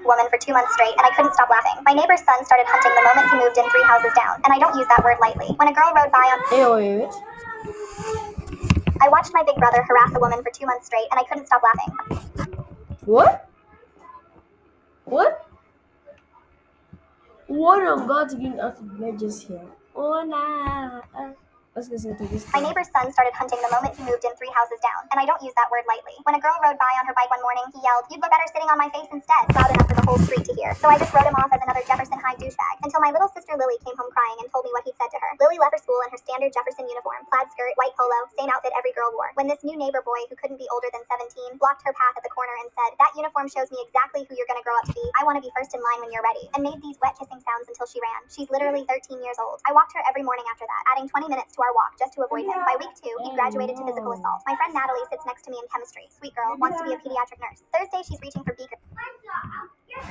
woman for 2 months straight, and I couldn't stop laughing. My neighbor's son started hunting the moment he moved in 3 houses down, and I don't use that word lightly. When a girl rode by on, Hey, wait. I watched my big brother harass a woman for 2 months straight, and I couldn't stop laughing. What? What? What on God's green earth did I just hear? Oh, nah. Let's listen to this My thing. neighbor's son started hunting the moment he moved in 3 houses down, and I don't use that word lightly. When a girl rode by on her bike one morning, he yelled, "You'd look better sitting on my face instead," loud enough for the whole street to hear. So I just wrote him off as another Jefferson High douchebag, until my little sister Lily came home crying and told me what he'd said to her. Lily left her school in her standard Jefferson uniform, plaid skirt, white polo, same outfit every girl wore, when this new neighbor boy, who couldn't be older than 17, blocked her path at the corner and said, "That uniform shows me exactly who you're gonna grow up to be. I want to be first in line when you're ready," and made these wet kissing sounds until she ran. She's literally 13 years old. I walked her every morning after that, adding 20 minutes to our walk just to avoid him. By week 2, he graduated to physical assault. My friend Natalie sits next to me in chemistry. Sweet girl, wants to be a pediatric nurse. Thursday, she's reaching for beakers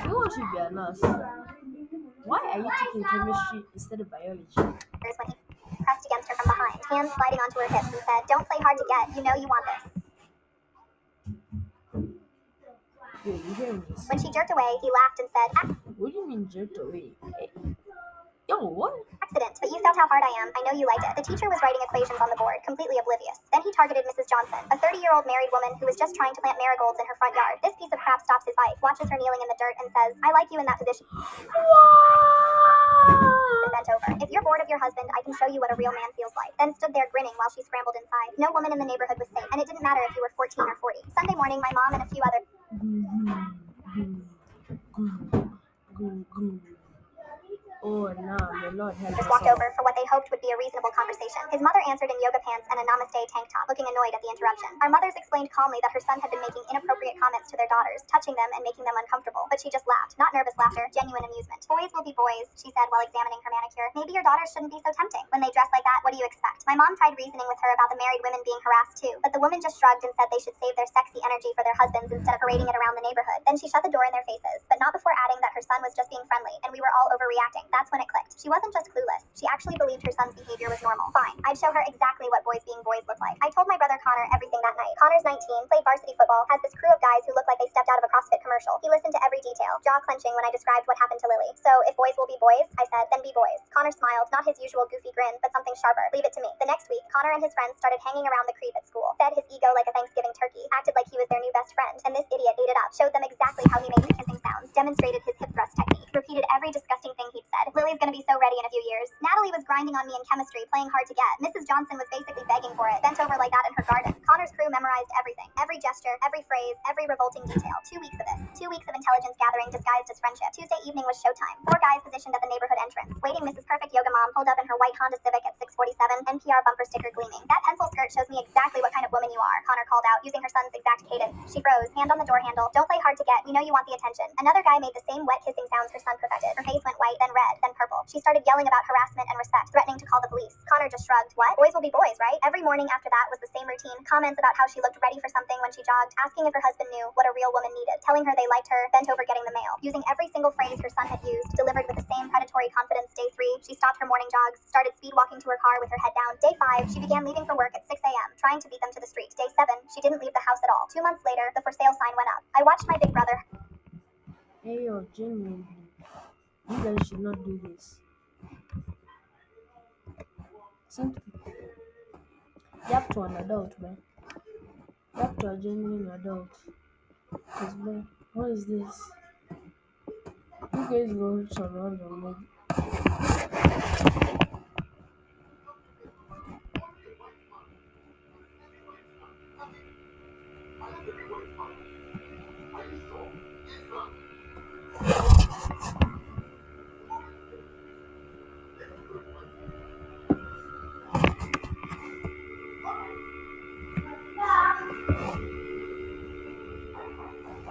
You want to be a nurse? Why are you taking chemistry instead of biology? when he pressed against her from behind, hands sliding onto her hips, and said, "Don't play hard to get. You know you want this." Wait, you hearing this? When she jerked away, he laughed and said, What do you mean jerked away? Hey. Yo, what? "Accident, but you felt how hard I am. I know you liked it." The teacher was writing equations on the board, completely oblivious. Then he targeted Mrs. Johnson, a 30-year-old married woman who was just trying to plant marigolds in her front yard. This piece of crap stops his bike, watches her kneeling in the dirt, and says, "I like you in that position," and bent over. "If you're bored of your husband, I can show you what a real man feels like." Then stood there grinning while she scrambled inside. No woman in the neighborhood was safe, and it didn't matter if you were 14 or 40. Sunday morning, my mom and a few other Oh, no, the Lord help just us walked all. over for what they hoped would be a reasonable conversation. His mother answered in yoga pants and a namaste tank top, looking annoyed at the interruption. Our mothers explained calmly that her son had been making inappropriate comments to their daughters, touching them and making them uncomfortable. But she just laughed. Not nervous laughter, genuine amusement. "Boys will be boys," she said while examining her manicure. "Maybe your daughters shouldn't be so tempting. When they dress like that, what do you expect?" My mom tried reasoning with her about the married women being harassed too, but the woman just shrugged and said they should save their sexy energy for their husbands instead of parading it around the neighborhood. Then she shut the door in their faces, but not before adding that her son was just being friendly, and we were all overreacting. That's when it clicked. She wasn't just clueless. She actually believed her son's behavior was normal. Fine, I'd show her exactly what boys being boys look like. I told my brother Connor everything that night. Connor's 19, played varsity football, has this crew of guys who look like they stepped out of a CrossFit commercial. He listened to every detail, jaw clenching when I described what happened to Lily. "So, if boys will be boys," I said, "then be boys." Connor smiled, not his usual goofy grin, but something sharper. "Leave it to me." The next week, Connor and his friends started hanging around the creep at school, fed his ego like a Thanksgiving turkey, acted like he was their new best friend, and this idiot ate it up, showed them exactly how he made kissing sounds, demonstrated his hip thrust technique, repeated every disgusting thing he'd said. Lily's gonna be so ready in a few years. Natalie was grinding on me in chemistry, playing hard to get. Mrs. Johnson was basically begging for it, bent over like that in her garden. Connor's crew memorized everything, every gesture, every phrase, every revolting detail. 2 weeks of this. 2 weeks of intelligence gathering disguised as friendship. Tuesday evening was showtime. 4 guys positioned at the neighborhood entrance, waiting. Mrs. Perfect Yoga Mom pulled up in her white Honda Civic at 6:47, NPR bumper sticker gleaming. "That pencil skirt shows me exactly what kind of woman you are," Connor called out, using her son's exact cadence. She froze, hand on the door handle. "Don't play hard to get. We know you want the attention." Another guy made the same wet kissing sounds her son perfected. Her face went white, then red, then purple. She started yelling about harassment and respect, threatening to call the police. Connor just shrugged. "What? Boys will be boys, right?" Every morning after that was the same routine. Comments about how she looked ready for something when she jogged, asking if her husband knew what a real woman needed, telling her they liked her, bent over getting the mail. Using every single phrase her son had used, delivered with the same predatory confidence. Day 3, she stopped her morning jogs, started speed walking to her car with her head down. Day 5, she began leaving for work at 6 a.m., trying to beat them to the street. Day 7, she didn't leave the house at all. 2 months later, the for sale sign went up. I watched my big brother. Hey, yo, genuinely, you guys should not do this. Simply, you have to an adult, man. You have to a genuine adult. Because, man, what is this? You guys will surround on me.